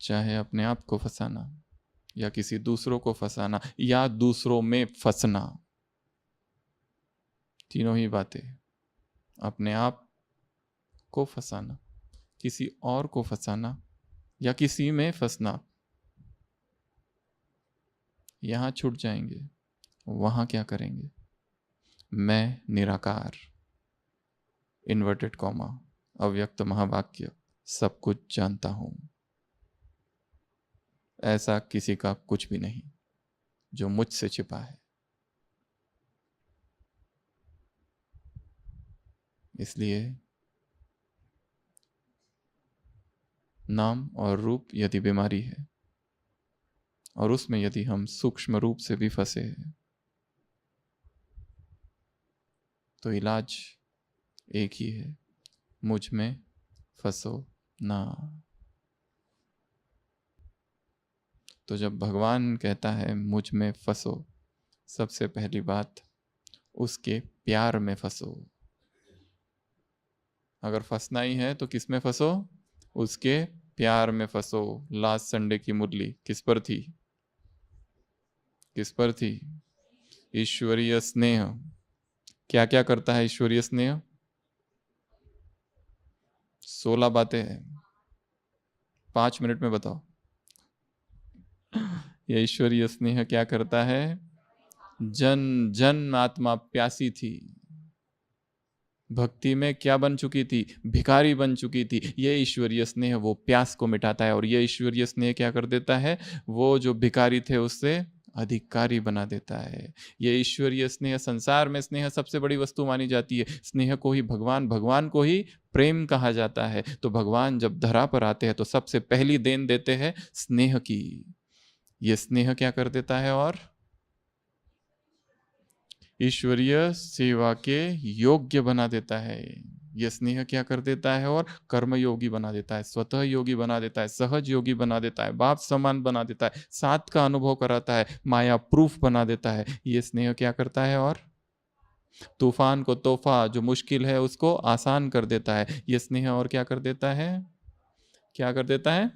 चाहे अपने आप को फंसाना या किसी दूसरों को फंसाना या दूसरों में फंसना, तीनों ही बातें, अपने आप को फंसाना, किसी और को फंसाना या किसी में फंसना, यहां छूट जाएंगे, वहां क्या करेंगे? मैं निराकार, इन्वर्टेड कॉमा, अव्यक्त महावाक्य, सब कुछ जानता हूं। ऐसा किसी का कुछ भी नहीं जो मुझसे छिपा है। इसलिए नाम और रूप यदि बीमारी है और उसमें यदि हम सूक्ष्म रूप से भी फंसे हैं, तो इलाज एक ही है, मुझ में फंसो ना। तो जब भगवान कहता है मुझ में फंसो, सबसे पहली बात, उसके प्यार में फंसो। अगर फंसना ही है तो किस में फंसो? उसके प्यार में फंसो। लास्ट संडे की मुरली किस पर थी? किस पर थी? ईश्वरीय स्नेह। क्या क्या करता है ईश्वरीय स्नेह? 16 बातें हैं, 5 मिनट में बताओ। ये ईश्वरीय स्नेह क्या करता है? जन जन आत्मा प्यासी थी, भक्ति में क्या बन चुकी थी? भिखारी बन चुकी थी। ये ईश्वरीय स्नेह वो प्यास को मिटाता है। और ये ईश्वरीय स्नेह क्या कर देता है? वो जो भिखारी थे उससे अधिकारी बना देता है। ये ईश्वरीय स्नेह, संसार में स्नेह सबसे बड़ी वस्तु मानी जाती है। स्नेह को ही भगवान, भगवान को ही प्रेम कहा जाता है। तो भगवान जब धरा पर आते हैं तो सबसे पहली देन देते हैं स्नेह की। ये स्नेह क्या कर देता है? और ईश्वरीय सेवा के योग्य बना देता है। यह स्नेह क्या कर देता है? और कर्म योगी बना देता है, स्वतः योगी बना देता है, सहज योगी बना देता है, बाप समान बना देता है, साथ का अनुभव कराता है, माया प्रूफ बना देता है। ये स्नेह क्या करता है? और तूफान को तोहफा, जो मुश्किल है उसको आसान कर देता है। ये स्नेह और क्या कर देता है? क्या कर देता है?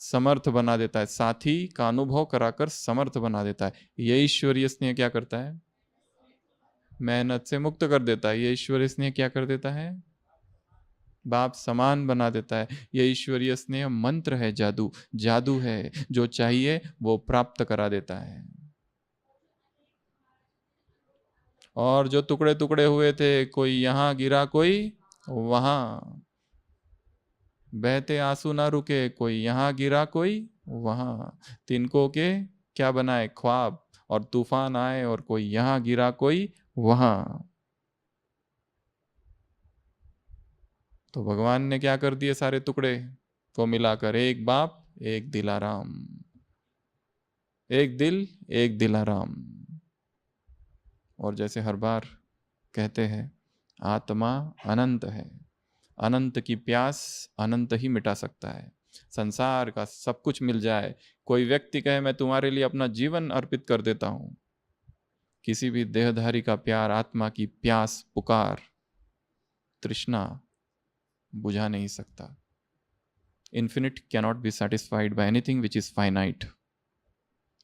समर्थ बना देता है, साथी का अनुभव कराकर समर्थ बना देता है। ये ईश्वरीय स्नेह क्या करता है? मेहनत से मुक्त कर देता है। ये ईश्वरीय स्नेह क्या कर देता है? बाप समान बना देता है। ये ईश्वरीय स्नेह मंत्र है, जादू, जादू है, जो चाहिए वो प्राप्त करा देता है। और जो टुकड़े टुकड़े हुए थे, कोई यहां गिरा कोई वहां, बहते आंसू ना रुके, कोई यहां गिरा कोई वहां, तिनको के क्या बनाए? ख्वाब। और तूफान आए और कोई यहां गिरा कोई वहां। तो भगवान ने क्या कर दिए? सारे टुकड़े को मिलाकर एक बाप एक दिलाराम, एक दिल एक दिलाराम। और जैसे हर बार कहते हैं, आत्मा अनंत है, अनंत की प्यास अनंत ही मिटा सकता है। संसार का सब कुछ मिल जाए, कोई व्यक्ति कहे मैं तुम्हारे लिए अपना जीवन अर्पित कर देता हूं, किसी भी देहधारी का प्यार आत्मा की प्यास, पुकार, तृष्णा बुझा नहीं सकता। Infinite cannot be satisfied by anything which is finite.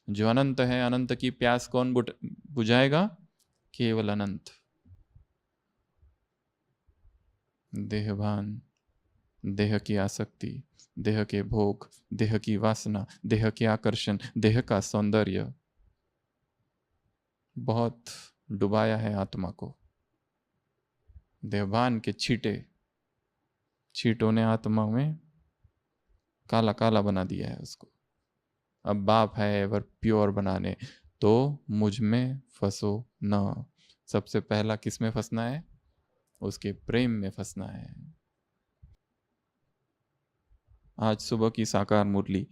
जो अनंत है, अनंत की प्यास कौन बुझाएगा? केवल अनंत। देहभान, देह की आसक्ति, देह के भोग, देह की वासना, देह के आकर्षण, देह का सौंदर्य बहुत डुबाया है आत्मा को। देहभान के छींटे, छींटों ने आत्मा में काला काला बना दिया है उसको। अब बाप है एवर प्योर बनाने, तो मुझ में फंसो न। सबसे पहला किस में फंसना है? उसके प्रेम में फंसना है। आज सुबह की साकार मुरली,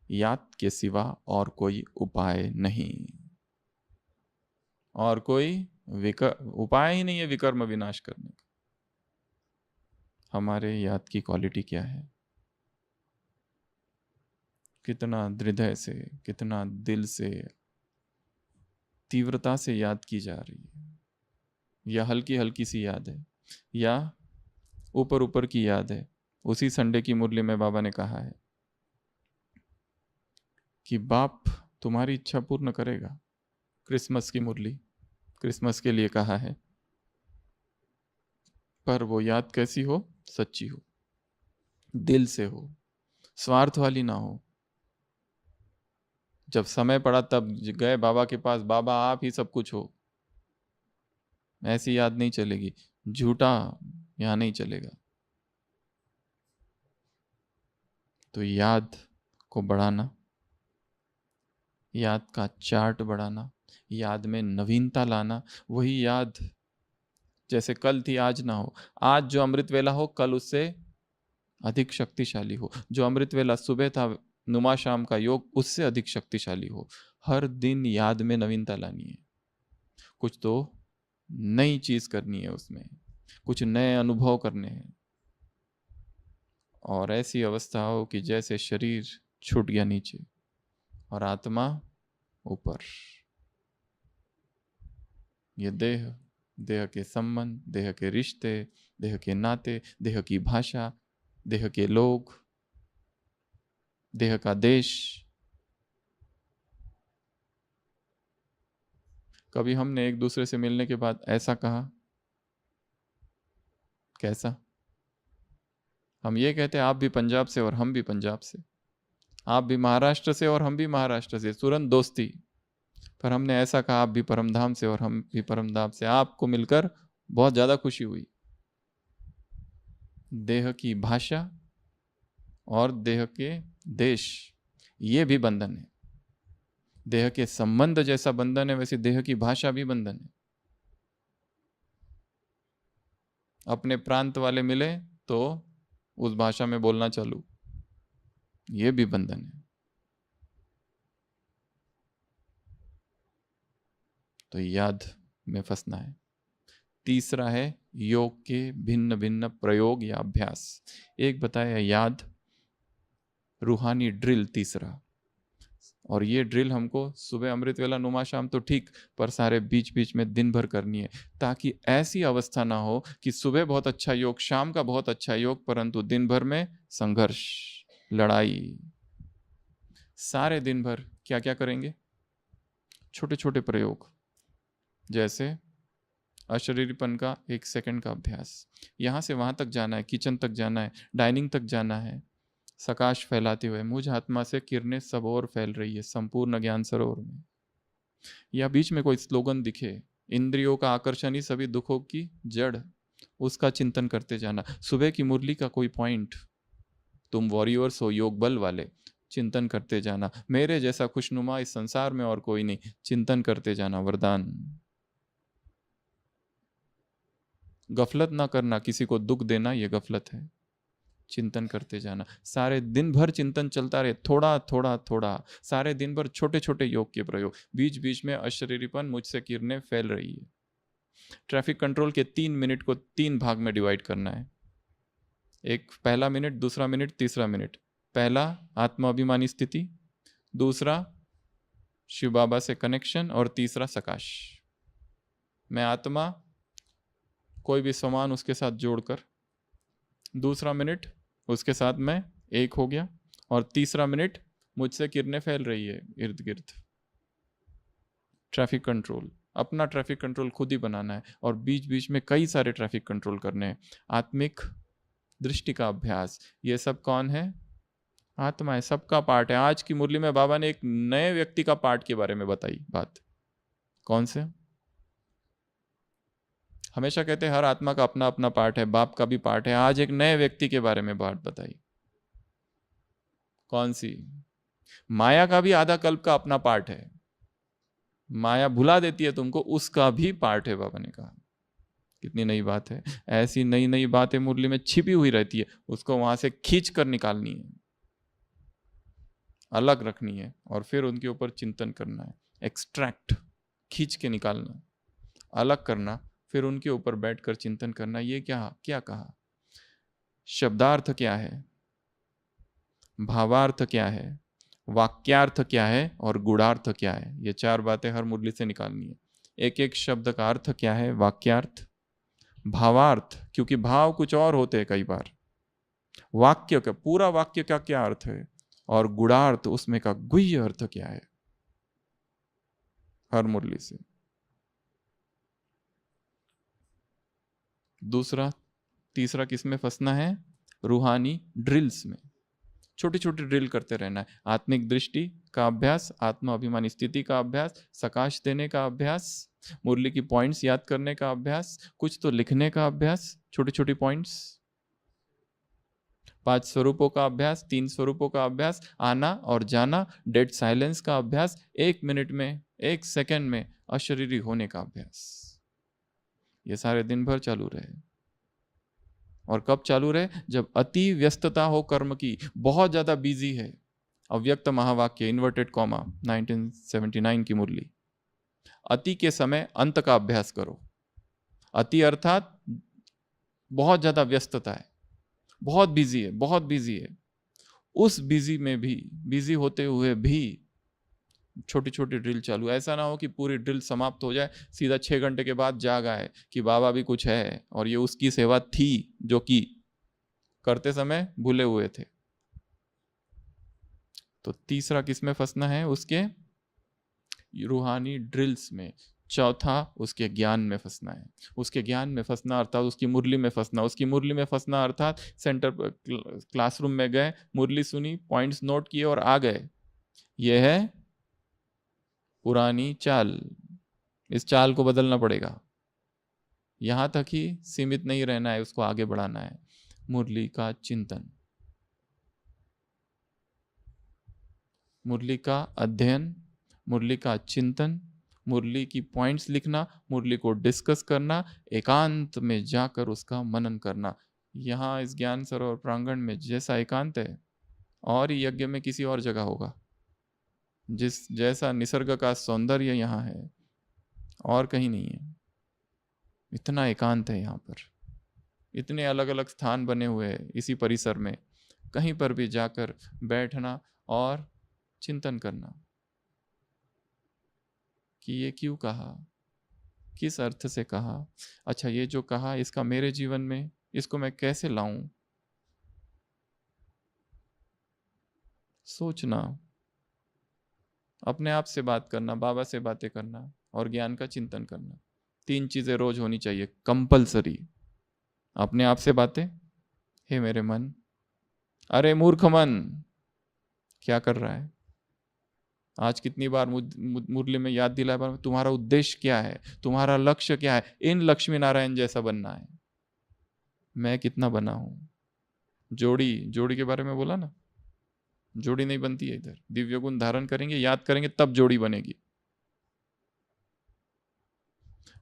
याद के सिवा और कोई उपाय नहीं, और कोई उपाय ही नहीं है विकर्म विनाश करने का। हमारे याद की क्वालिटी क्या है? कितना हृदय से, कितना दिल से, तीव्रता से याद की जा रही है, या हल्की हल्की सी याद है, या ऊपर ऊपर की याद है। उसी संडे की मुरली में बाबा ने कहा है, कि बाप तुम्हारी इच्छा पूर्ण करेगा। क्रिसमस की मुरली क्रिसमस के लिए कहा है, पर वो याद कैसी हो? सच्ची हो, दिल से हो, स्वार्थ वाली ना हो। जब समय पड़ा तब गए बाबा के पास, बाबा आप ही सब कुछ हो, ऐसी याद नहीं चलेगी, झूठा यहां नहीं चलेगा। तो याद को बढ़ाना, याद का चार्ट बढ़ाना, याद में नवीनता लाना। वही याद जैसे कल थी आज ना हो, आज जो अमृत वेला हो कल उससे अधिक शक्तिशाली हो, जो अमृत वेला सुबह था नुमा शाम का योग उससे अधिक शक्तिशाली हो। हर दिन याद में नवीनता लानी है, कुछ तो नई चीज करनी है, उसमें कुछ नए अनुभव करने हैं। और ऐसी अवस्था हो कि जैसे शरीर छूट गया नीचे और आत्मा ऊपर। ये देह, देह के संबंध, देह के रिश्ते, देह के नाते, देह की भाषा, देह के लोग, देह का देश। कभी हमने एक दूसरे से मिलने के बाद ऐसा कहा? कैसा? हम ये कहते हैं आप भी पंजाब से और हम भी पंजाब से, आप भी महाराष्ट्र से और हम भी महाराष्ट्र से, तुरंत दोस्ती। पर हमने ऐसा कहा आप भी परमधाम से और हम भी परमधाम से, आपको मिलकर बहुत ज्यादा खुशी हुई। देह की भाषा और देह के देश, ये भी बंधन है। देह के संबंध जैसा बंधन है वैसे देह की भाषा भी बंधन है। अपने प्रांत वाले मिले तो उस भाषा में बोलना चालू, ये भी बंधन है। तो याद में फंसना है। तीसरा है योग के भिन्न भिन्न प्रयोग या अभ्यास। एक बताया याद, रूहानी ड्रिल तीसरा। और ये ड्रिल हमको सुबह अमृत वेला नुमा शाम तो ठीक, पर सारे बीच बीच में दिन भर करनी है, ताकि ऐसी अवस्था ना हो कि सुबह बहुत अच्छा योग, शाम का बहुत अच्छा योग, परंतु दिन भर में संघर्ष, लड़ाई। सारे दिन भर क्या क्या करेंगे? छोटे छोटे प्रयोग, जैसे अशरीरीपन का 1 सेकंड का अभ्यास। यहां से वहां तक जाना है, किचन तक जाना है, डाइनिंग तक जाना है, सकाश फैलाते हुए मुझ आत्मा से किरणें सब और फैल रही है संपूर्ण ज्ञान सरोवर में। या बीच में कोई स्लोगन दिखे, इंद्रियों का आकर्षण ही सभी दुखों की जड़, उसका चिंतन करते जाना। सुबह की मुरली का कोई पॉइंट, तुम वॉरियर्स हो योग बल वाले, चिंतन करते जाना। मेरे जैसा खुशनुमा इस संसार में और कोई नहीं, चिंतन करते जाना, वरदान। गफलत ना करना, किसी को दुख देना ये गफलत है। चिंतन करते जाना, सारे दिन भर चिंतन चलता रहे, थोड़ा थोड़ा थोड़ा, सारे दिन भर छोटे छोटे योग के प्रयोग। बीच बीच में अशरीरीपन मुझसे किरणें फैल रही है। ट्रैफिक कंट्रोल के 3 मिनट को 3 भाग में डिवाइड करना है। एक पहला मिनट, दूसरा मिनट, तीसरा मिनट। पहला आत्माभिमानी स्थिति, दूसरा शिव बाबा से कनेक्शन, और तीसरा सकाश। मैं आत्मा, कोई भी सामान उसके साथ जोड़कर। दूसरा मिनट उसके साथ मैं एक हो गया, और तीसरा मिनट मुझसे किरणें फैल रही है इर्द गिर्द। ट्रैफिक कंट्रोल, अपना ट्रैफिक कंट्रोल खुद ही बनाना है, और बीच बीच में कई सारे ट्रैफिक कंट्रोल करने हैं। आत्मिक दृष्टि का अभ्यास, ये सब कौन है? आत्मा है, सबका पार्ट है। आज की मुरली में बाबा ने एक नए व्यक्ति का पार्ट के बारे में बताई बात। कौन से? हमेशा कहते हैं हर आत्मा का अपना अपना पार्ट है, बाप का भी पार्ट है। आज एक नए व्यक्ति के बारे में बात बताई। कौन सी? माया का भी आधा कल्प का अपना पार्ट है, माया भुला देती है तुमको, उसका भी पार्ट है, बाबा ने कहा। कितनी नई बात है। ऐसी नई नई बातें मुरली में छिपी हुई रहती है, उसको वहां से खींच कर निकालनी है, अलग रखनी है, और फिर उनके ऊपर चिंतन करना है। एक्सट्रैक्ट, खींच के निकालना, अलग करना, फिर उनके ऊपर बैठकर चिंतन करना। ये क्या क्या कहा? शब्दार्थ क्या है, भावार्थ क्या है, वाक्यार्थ क्या है, और गुणार्थ क्या है। ये 4 बातें हर मुरली से निकालनी है। एक एक शब्द का अर्थ क्या है, वाक्यार्थ, भावार्थ, क्योंकि भाव कुछ और होते हैं कई बार। वाक्य का, पूरा वाक्य का क्या अर्थ है, और गुणार्थ उसमें का गुह्य अर्थ क्या है हर मुरली से। दूसरा, तीसरा किस में फंसना है? रूहानी ड्रिल्स में। छोटी छोटी ड्रिल करते रहना है। आत्मिक दृष्टि का अभ्यास, आत्मा अभिमानी स्थिति का अभ्यास, सकाश देने का अभ्यास, मुरली की पॉइंट्स याद करने का अभ्यास, कुछ तो लिखने का अभ्यास, छोटी छोटी पॉइंट्स, 5 स्वरूपों का अभ्यास, 3 स्वरूपों का अभ्यास, आना और जाना, डेड साइलेंस का अभ्यास, 1 मिनट में, 1 सेकंड में अशरीरी होने का अभ्यास। ये सारे दिन भर चालू रहे। और कब चालू रहे? जब अति व्यस्तता हो कर्म की, बहुत ज्यादा बिजी है। अव्यक्त महावाक्य इन्वर्टेड कॉमा 1979 की मुरली। अति के समय अंत का अभ्यास करो। अति अर्थात बहुत ज्यादा व्यस्तता है, बहुत बिजी है, बहुत बिजी है। उस बिजी में भी, बिजी होते हुए भी छोटी छोटी ड्रिल चालू। ऐसा ना हो कि पूरी ड्रिल समाप्त हो जाए, सीधा 6 घंटे के बाद जाग आए कि बाबा भी कुछ है और ये उसकी सेवा थी जो कि करते समय भूले हुए थे। तो तीसरा किस में फंसना है? उसके रूहानी ड्रिल्स में। चौथा, उसके ज्ञान में फंसना है। उसके ज्ञान में फंसना अर्थात उसकी मुरली में फंसना। उसकी मुरली में फंसना अर्थात सेंटर क्लासरूम में गए, मुरली सुनी, पॉइंट्स नोट किए और आ गए। यह है पुरानी चाल। इस चाल को बदलना पड़ेगा। यहां तक ही सीमित नहीं रहना है, उसको आगे बढ़ाना है। मुरली का चिंतन, मुरली का अध्ययन, मुरली का चिंतन, मुरली की पॉइंट्स लिखना, मुरली को डिस्कस करना, एकांत में जाकर उसका मनन करना। यहाँ इस ज्ञान सरोवर प्रांगण में जैसा एकांत है, और यज्ञ में किसी और जगह होगा। जिस जैसा निसर्ग का सौंदर्य यहाँ है, और कहीं नहीं है। इतना एकांत है यहाँ पर। इतने अलग अलग स्थान बने हुए हैं इसी परिसर में। कहीं पर भी जाकर बैठना और चिंतन करना कि ये क्यों कहा, किस अर्थ से कहा, अच्छा ये जो कहा इसका मेरे जीवन में, इसको मैं कैसे लाऊं। सोचना, अपने आप से बात करना, बाबा से बातें करना और ज्ञान का चिंतन करना। 3 चीजें रोज होनी चाहिए, कंपलसरी। अपने आप से बातें, हे मेरे मन, अरे मूर्ख मन क्या कर रहा है। आज कितनी बार मुरली में याद दिलाया, बार तुम्हारा उद्देश्य क्या है, तुम्हारा लक्ष्य क्या है। इन लक्ष्मी नारायण जैसा बनना है। मैं कितना बना हूं। जोड़ी के बारे में बोला ना, जोड़ी नहीं बनती है इधर। दिव्य गुण धारण करेंगे, याद करेंगे, तब जोड़ी बनेगी।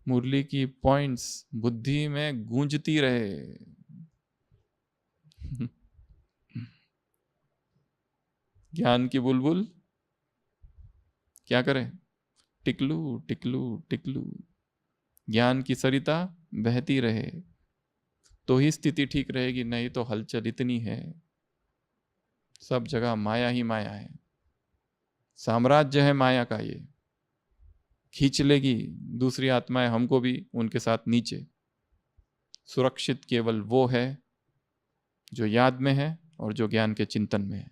मुरली की पॉइंट्स बुद्धि में गूंजती रहे। ज्ञान की बुलबुल क्या करे? टिकलू टिकलू टिकलू। ज्ञान की सरिता बहती रहे, तो ही स्थिति ठीक रहेगी। नहीं तो हलचल इतनी है, सब जगह माया ही माया है। साम्राज्य है माया का। ये खींच लेगी दूसरी आत्माएं हमको भी उनके साथ नीचे। सुरक्षित केवल वो है जो याद में है और जो ज्ञान के चिंतन में है।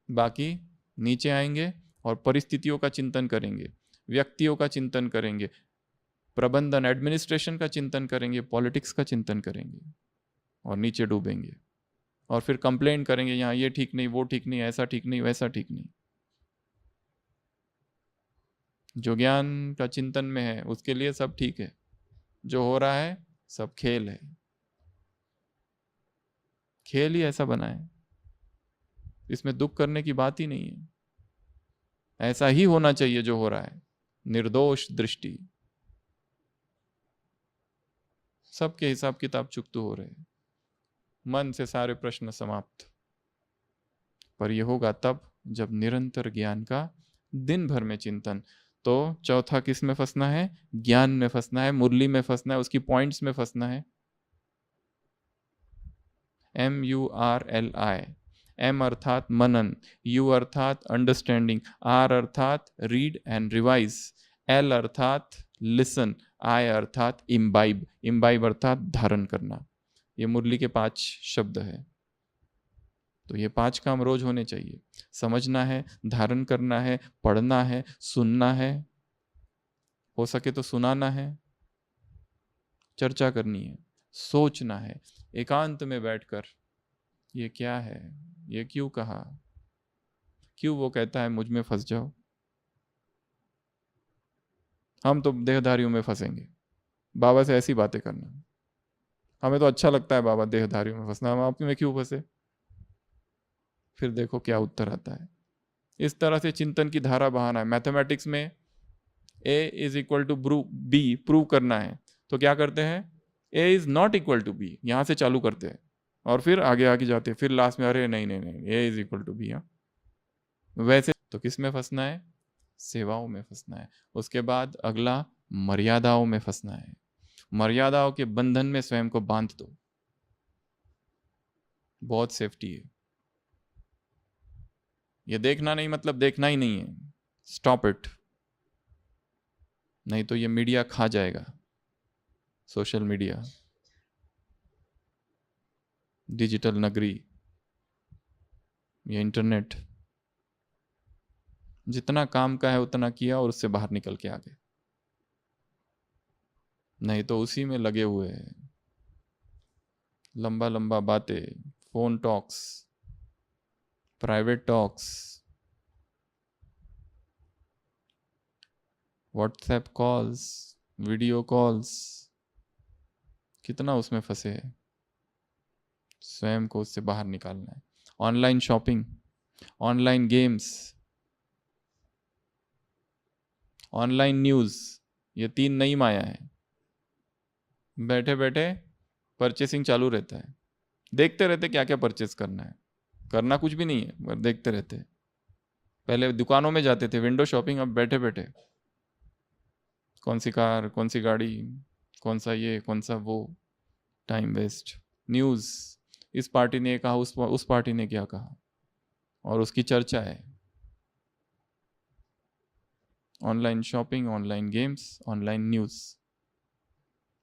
बाकी नीचे आएंगे और परिस्थितियों का चिंतन करेंगे, व्यक्तियों का चिंतन करेंगे, प्रबंधन एडमिनिस्ट्रेशन का चिंतन करेंगे, पॉलिटिक्स का चिंतन करेंगे और नीचे डूबेंगे। और फिर कंप्लेंट करेंगे, यहाँ ये ठीक नहीं, वो ठीक नहीं, ऐसा ठीक नहीं, वैसा ठीक नहीं। जो ज्ञान का चिंतन में है उसके लिए सब ठीक है। जो हो रहा है सब खेल है। खेल ही ऐसा बना है, इसमें दुख करने की बात ही नहीं है। ऐसा ही होना चाहिए जो हो रहा है, निर्दोष दृष्टि। सबके हिसाब किताब चुकतू हो रहे, मन से सारे प्रश्न समाप्त। पर यह होगा तब जब निरंतर ज्ञान का दिन भर में चिंतन। तो चौथा किस में फंसना है? ज्ञान में फंसना है, मुरली में फंसना है, उसकी पॉइंट्स में फंसना है। MURLI। M अर्थात मनन, U अर्थात अंडरस्टैंडिंग, R अर्थात रीड एंड रिवाइज, L अर्थात लिसन, I अर्थात इम्बाइब। इम्बाइब अर्थात धारण करना। ये मुरली के 5 शब्द है। तो ये 5 काम रोज होने चाहिए। समझना है, धारण करना है, पढ़ना है, सुनना है, हो सके तो सुनाना है, चर्चा करनी है, सोचना है एकांत में बैठकर, ये क्या है, ये क्यों कहा, क्यों वो कहता है मुझ में फंस जाओ। हम तो देहधारियों में फंसेंगे, बाबा से ऐसी बातें करना। हमें तो अच्छा लगता है बाबा देहधारियों में फंसना, हम आप में क्यों फंसे। फिर देखो क्या उत्तर आता है। इस तरह से चिंतन की धारा बहाना है। मैथमेटिक्स में a is equal to B prove करना है तो क्या करते हैं, a is not equal to B, यहां से चालू करते हैं और फिर आगे आगे जाते हैं, फिर लास्ट में अरे नहीं नहीं नहीं a is equal to B. हाँ, वैसे तो किस में फंसना है, सेवाओं में फंसना है। उसके बाद अगला मर्यादाओं में फंसना है। मर्यादाओं के बंधन में स्वयं को बांध दो, बहुत सेफ्टी है। ये देखना नहीं मतलब देखना ही नहीं है, स्टॉप इट, नहीं तो ये मीडिया खा जाएगा। सोशल मीडिया, डिजिटल नगरी, ये इंटरनेट, जितना काम का है उतना किया और उससे बाहर निकल के आ गए, नहीं तो उसी में लगे हुए हैं। लंबा लंबा बातें, phone talks, private talks, WhatsApp calls, video calls, कितना उसमें फंसे हैं। स्वयं को उससे बाहर निकालना है। Online shopping, online games, online news, ये 3 नई माया है। बैठे बैठे परचेसिंग चालू रहता है, देखते रहते क्या क्या परचेस करना है, करना कुछ भी नहीं है पर देखते रहते। पहले दुकानों में जाते थे विंडो शॉपिंग, अब बैठे बैठे कौन सी कार, कौन सी गाड़ी, कौन सा ये, कौन सा वो, टाइम वेस्ट। न्यूज़, इस पार्टी ने कहा, उस पार्टी ने क्या कहा, और उसकी चर्चा है। Online shopping, online games, online news,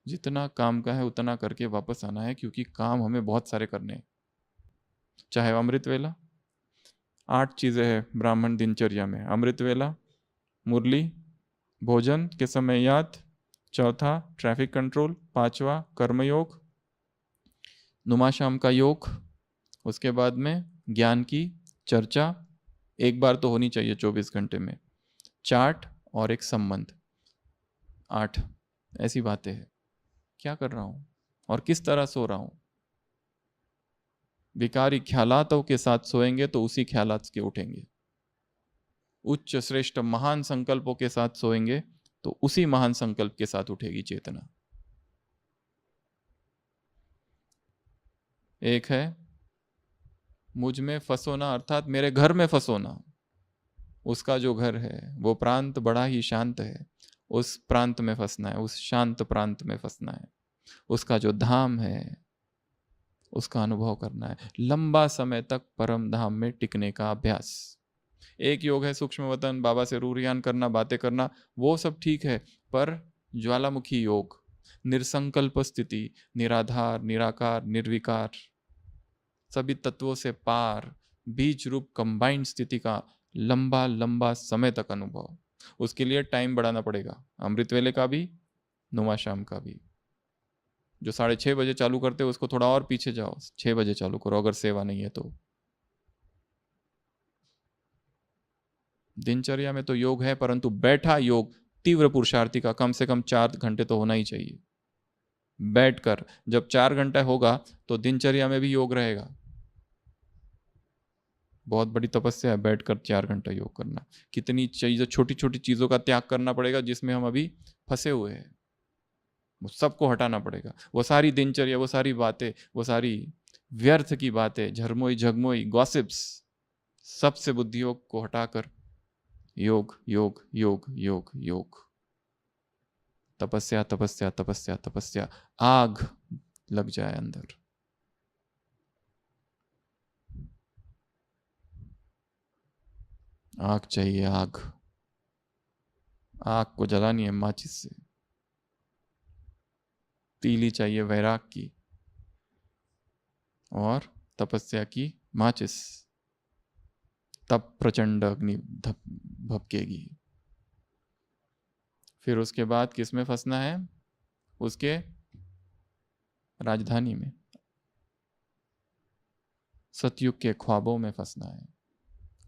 जितना काम का है उतना करके वापस आना है, क्योंकि काम हमें बहुत सारे करने हैं। चाहे अमृत वेला, 8 चीज़ें हैं ब्राह्मण दिनचर्या में। अमृत वेला, मुरली, भोजन के समय याद, चौथा ट्रैफिक कंट्रोल, पांचवा कर्मयोग, नुमाशाम का योग, उसके बाद में ज्ञान की चर्चा, एक बार तो होनी चाहिए 24 घंटे में, चार्ट और एक संबंध। 8 ऐसी बातें हैं। क्या कर रहा हूं और किस तरह सो रहा हूं। विकारी ख्यालातों के साथ सोएंगे तो उसी ख्यालात के उठेंगे। उच्च श्रेष्ठ महान संकल्पों के साथ सोएंगे तो उसी महान संकल्प के साथ उठेगी चेतना। एक है मुझ में फंसोना, अर्थात मेरे घर में फंसोना। उसका जो घर है वो प्रांत बड़ा ही शांत है, उस प्रांत में फंसना है, उस शांत प्रांत में फंसना है। उसका जो धाम है उसका अनुभव करना है, लंबा समय तक परम धाम में टिकने का अभ्यास। एक योग है सूक्ष्म वतन, बाबा से रूरियान करना, बातें करना, वो सब ठीक है, पर ज्वालामुखी योग, निर्संकल्प स्थिति, निराधार, निराकार, निर्विकार, सभी तत्वों से पार, बीज रूप कंबाइंड स्थिति का लंबा लंबा समय तक अनुभव। उसके लिए टाइम बढ़ाना पड़ेगा, अमृत वेले का भी, नुमा शाम का भी। जो 6:30 बजे चालू करते हो उसको थोड़ा और पीछे जाओ, 6 बजे चालू करो अगर सेवा नहीं है तो। दिनचर्या में तो योग है, परंतु बैठा योग तीव्र पुरुषार्थी का कम से कम 4 घंटे तो होना ही चाहिए। बैठकर जब 4 घंटा होगा तो दिनचर्या में भी योग रहेगा। बहुत बड़ी तपस्या है बैठकर 4 घंटा योग करना। कितनी चीज़ों, छोटी छोटी चीज़ों का त्याग करना पड़ेगा जिसमें हम अभी फंसे हुए हैं, वो सबको हटाना पड़ेगा। वो सारी दिनचर्या, वो सारी बातें, वो सारी व्यर्थ की बातें, झरमोई झगमोई गॉसिप्स, सबसे बुद्धि योग को हटाकर योग योग योग योग योग, तपस्या तपस्या तपस्या तपस्या, आग लग जाए अंदर। आग चाहिए, आग, आग को जलानी है माचिस से। तीली चाहिए वैराग की और तपस्या की माचिस, तब प्रचंड अग्नि भभकेगी। फिर उसके बाद किस में फंसना है? उसके राजधानी में, सतयुग के ख्वाबों में फंसना है।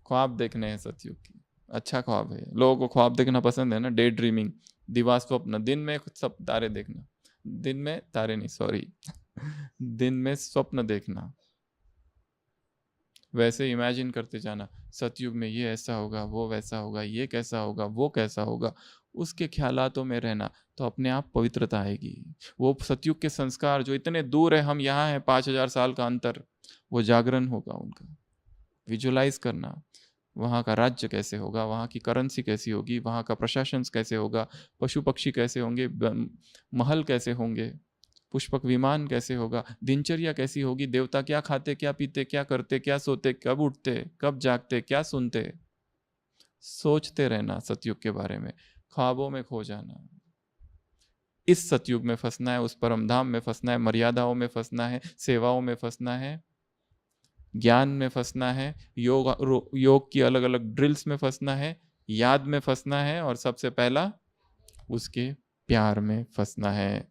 ख्वाब देखने हैं सतयुग की, अच्छा ख्वाब है। लोगों को ख्वाब देखना पसंद है ना, डे ड्रीमिंग, दिवा स्वप्न। दिन में सब तारे देखना, दिन में तारे नहीं, सॉरी दिन में स्वप्न देखना। वैसे इमेजिन करते जाना, सतयुग में ये ऐसा होगा, वो वैसा होगा, ये कैसा होगा, वो कैसा होगा, उसके ख्यालातों में रहना, तो अपने आप पवित्रता आएगी। वो सतयुग के संस्कार जो इतने दूर है, हम यहाँ हैं, 5000 साल का अंतर, वो जागरण होगा उनका। विजुलाइज करना, वहाँ का राज्य कैसे होगा, वहाँ की करेंसी कैसी होगी, वहाँ का प्रशासन कैसे होगा, पशु पक्षी कैसे होंगे, महल कैसे होंगे, पुष्पक विमान कैसे होगा, दिनचर्या कैसी होगी, देवता क्या खाते, क्या पीते, क्या करते, क्या सोते, कब उठते, कब जागते, क्या सुनते। सोचते रहना सतयुग के बारे में, ख्वाबों में खो जाना। इस सतयुग में फंसना है, उस परम धाम में फंसना है, मर्यादाओं में फंसना है, सेवाओं में फंसना है, ज्ञान में फंसना है, योग की अलग अलग ड्रिल्स में फंसना है, याद में फंसना है, और सबसे पहला उसके प्यार में फंसना है।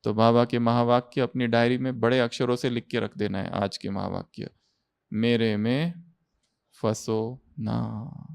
तो बाबा के महावाक्य अपनी डायरी में बड़े अक्षरों से लिख के रख देना है। आज के महावाक्य, मेरे में फंसो ना।